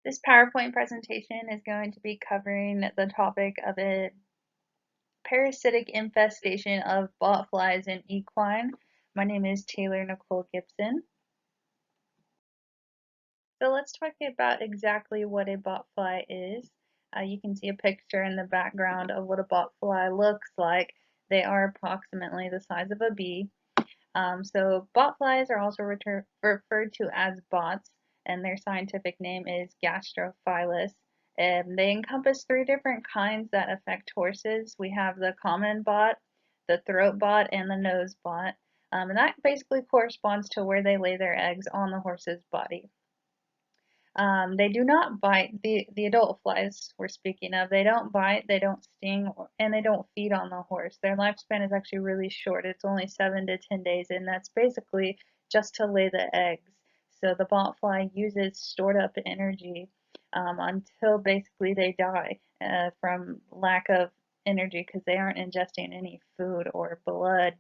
This PowerPoint presentation is going to be covering the topic of a parasitic infestation of botflies in equine. My name is Taylor Nicole Gibson. So let's talk about exactly what a botfly is. You can see a picture in the background of what a botfly looks like. They are approximately the size of a bee. So botflies are also referred to as bots, and their scientific name is Gastrophilus. They encompass three different kinds that affect horses. We have the common bot, the throat bot, and the nose bot. And that basically corresponds to where they lay their eggs on the horse's body. They do not bite. The adult flies we're speaking of, they don't bite, they don't sting, and they don't feed on the horse. Their lifespan is actually really short. It's only 7 to 10 days, and that's basically just to lay the eggs. So the botfly uses stored up energy until basically they die from lack of energy because they aren't ingesting any food or blood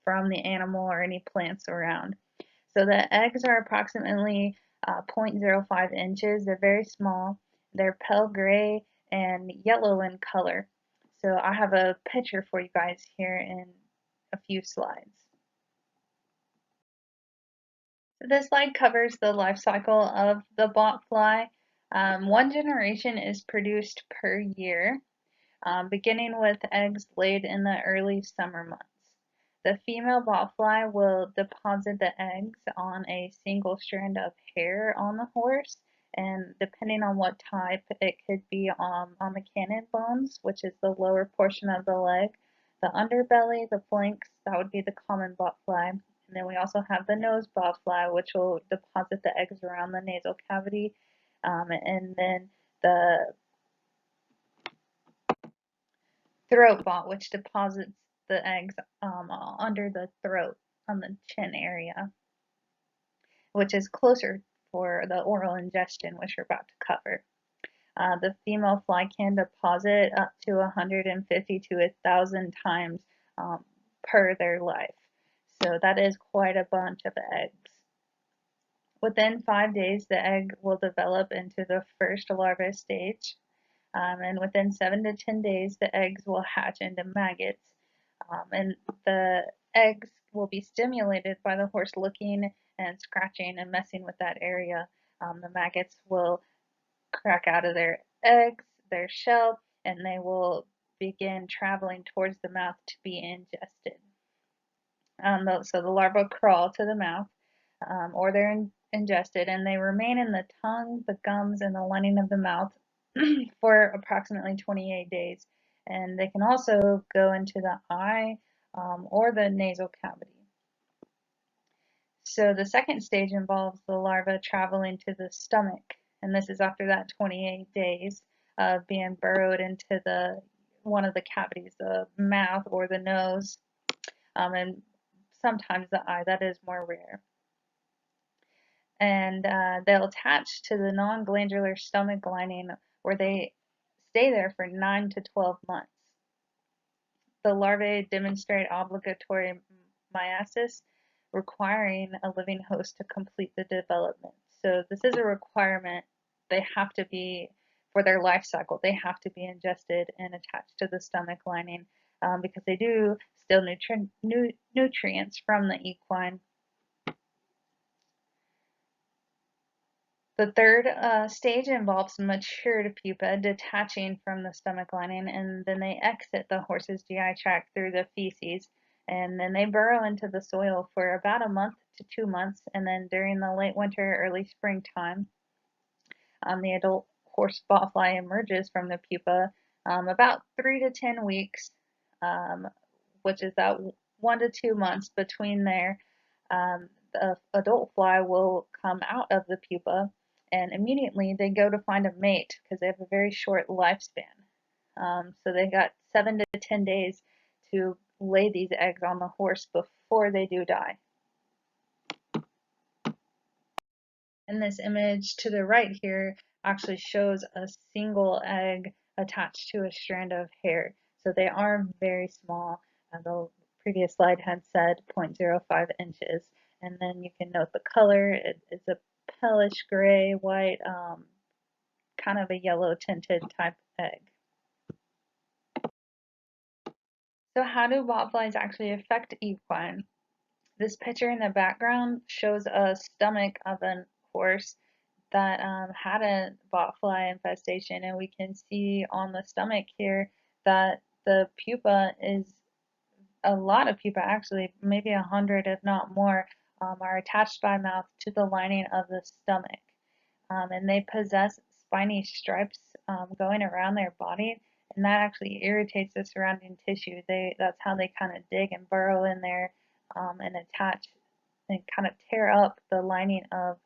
from the animal or any plants around. So the eggs are approximately 0.05 inches. They're very small. They're pale gray and yellow in color. So I have a picture for you guys here in a few slides. So this slide covers the life cycle of the botfly. One generation is produced per year, beginning with eggs laid in the early summer months. The female botfly will deposit the eggs on a single strand of hair on the horse, and depending on what type, it could be on the cannon bones, which is the lower portion of the leg, the underbelly, the flanks, that would be the common botfly. And then we also have the nose botfly, which will deposit the eggs around the nasal cavity, and then the throat bot, which deposits the eggs under the throat on the chin area, which is closer for the oral ingestion, which we're about to cover. The female fly can deposit up to 150 to 1,000 times per their life. So that is quite a bunch of eggs. Within 5 days, the egg will develop into the first larva stage. And within 7 to 10 days, the eggs will hatch into maggots. And the eggs will be stimulated by the horse looking and scratching and messing with that area. The maggots will crack out of their eggs, their shell, and they will begin traveling towards the mouth to be ingested. So the larvae crawl to the mouth, or they're ingested, and they remain in the tongue, the gums, and the lining of the mouth for approximately 28 days. And they can also go into the eye or the nasal cavity. So the second stage involves the larva traveling to the stomach, and this is after that 28 days of being burrowed into one of the cavities, the mouth or the nose, and sometimes the eye. That is more rare. And they'll attach to the non-glandular stomach lining where they stay there for 9 to 12 months. The larvae demonstrate obligatory meiosis, requiring a living host to complete the development. So this is a requirement. They have to be, for their life cycle, they have to be ingested and attached to the stomach lining because they do steal nutrients from the equine. The third stage involves matured pupa detaching from the stomach lining, and then they exit the horse's GI tract through the feces, and then they burrow into the soil for about a month to 2 months, and then during the late winter, early springtime, the adult horse botfly emerges from the pupa about 3 to 10 weeks, which is that 1 to 2 months between there. The adult fly will come out of the pupa, and immediately they go to find a mate because they have a very short lifespan. So they got 7 to 10 days to lay these eggs on the horse before they do die. And this image to the right here actually shows a single egg attached to a strand of hair. So they are very small. The previous slide had said 0.05 inches. And then you can note the color. It's a palish gray, white, kind of a yellow tinted type egg. So how do botflies actually affect equine? This picture in the background shows a stomach of a horse that had a botfly infestation, and we can see on the stomach here that the pupa is a lot of pupa, actually, maybe 100 if not more, are attached by mouth to the lining of the stomach. And they possess spiny stripes going around their body, and that actually irritates the surrounding tissue. That's how they kind of dig and burrow in there and attach and kind of tear up the lining of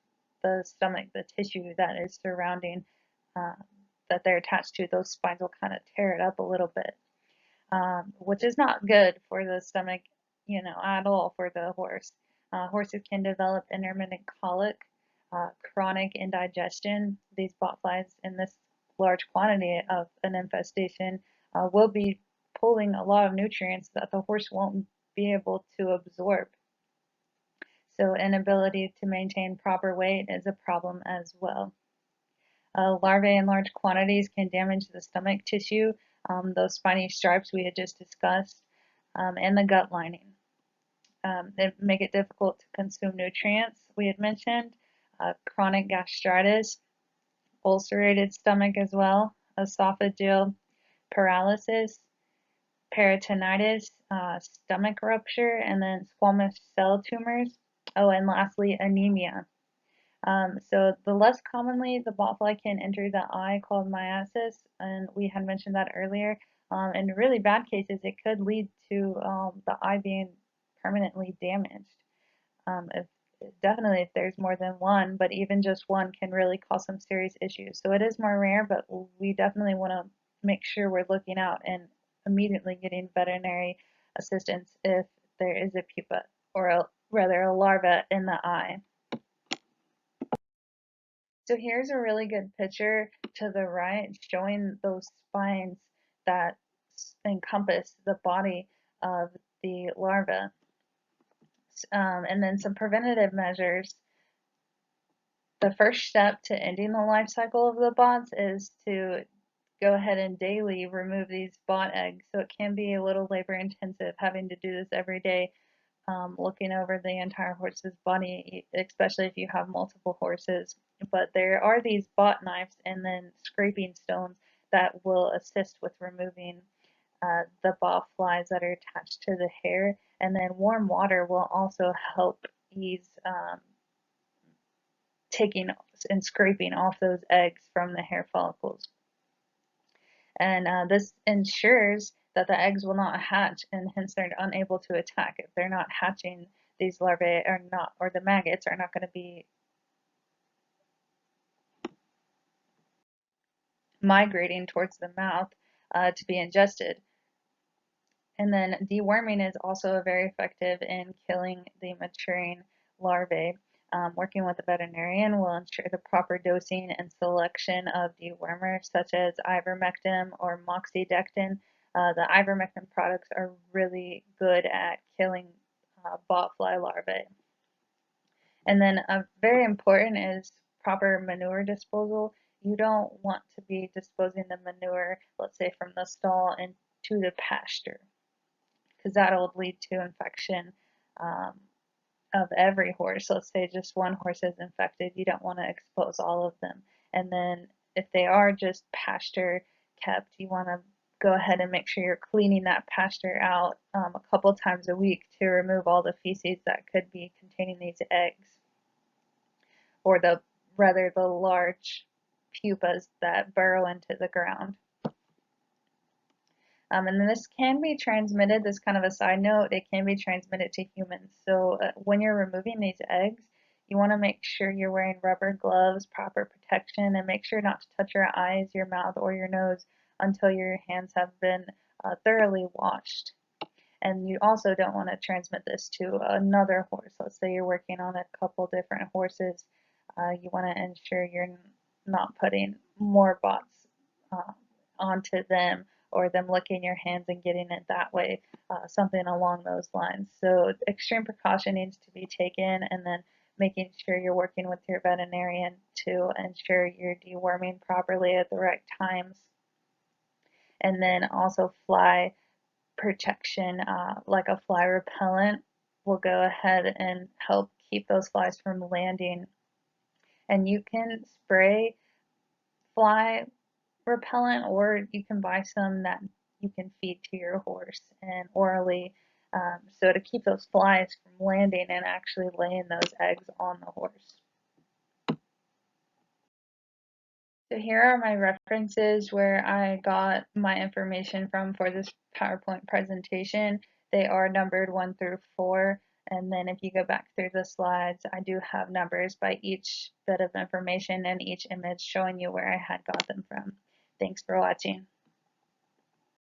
the stomach, the tissue that is surrounding uh, that they're attached to. Those spines will kind of tear it up a little bit, which is not good for the stomach, at all for the horse. Horses can develop intermittent colic, chronic indigestion. These botflies in this large quantity of an infestation will be pulling a lot of nutrients that the horse won't be able to absorb. So inability to maintain proper weight is a problem as well. Larvae in large quantities can damage the stomach tissue, those spiny stripes we had just discussed, and the gut lining. They make it difficult to consume nutrients, we had mentioned, chronic gastritis, ulcerated stomach as well, esophageal paralysis, peritonitis, stomach rupture, and then squamous cell tumors. Oh, and lastly, anemia. So the less commonly the botfly can enter the eye called myiasis, and we had mentioned that earlier. In really bad cases, it could lead to the eye being permanently damaged. If, definitely if there's more than one, but even just one can really cause some serious issues. So it is more rare, but we definitely want to make sure we're looking out and immediately getting veterinary assistance if there is a pupa, or rather a larva in the eye. So here's a really good picture to the right showing those spines that encompass the body of the larva. And then some preventative measures. The first step to ending the life cycle of the bots is to go ahead and daily remove these bot eggs. So it can be a little labor intensive having to do this every day, looking over the entire horse's body, especially if you have multiple horses. But there are these bot knives and then scraping stones that will assist with removing the bot flies that are attached to the hair. And then warm water will also help ease taking and scraping off those eggs from the hair follicles. And this ensures that the eggs will not hatch, and hence they're unable to attack. If they're not hatching, these larvae are not, or the maggots are not going to be migrating towards the mouth to be ingested. And then deworming is also very effective in killing the maturing larvae. Working with a veterinarian will ensure the proper dosing and selection of dewormers such as ivermectin or moxidectin. The ivermectin products are really good at killing botfly larvae. And then very important is proper manure disposal. You don't want to be disposing the manure, let's say from the stall into the pasture, because that'll lead to infection of every horse. Let's say just one horse is infected, you don't want to expose all of them. And then if they are just pasture kept, you want to go ahead and make sure you're cleaning that pasture out a couple times a week to remove all the feces that could be containing these eggs, or the large pupas that burrow into the ground. And then this can be transmitted, this kind of a side note, it can be transmitted to humans. So when you're removing these eggs, you want to make sure you're wearing rubber gloves, proper protection, and make sure not to touch your eyes, your mouth, or your nose until your hands have been thoroughly washed. And you also don't want to transmit this to another horse. Let's say you're working on a couple different horses. You want to ensure you're not putting more bots onto them, or them licking your hands and getting it that way, something along those lines. So extreme precaution needs to be taken, and then making sure you're working with your veterinarian to ensure you're deworming properly at the right times. And then also fly protection, like a fly repellent, will go ahead and help keep those flies from landing. And you can spray fly repellent, or you can buy some that you can feed to your horse and orally, so to keep those flies from landing and actually laying those eggs on the horse. So here are my references where I got my information from for this PowerPoint presentation. They are numbered 1 through 4, and then if you go back through the slides, I do have numbers by each bit of information and each image showing you where I had got them from. Thanks for watching.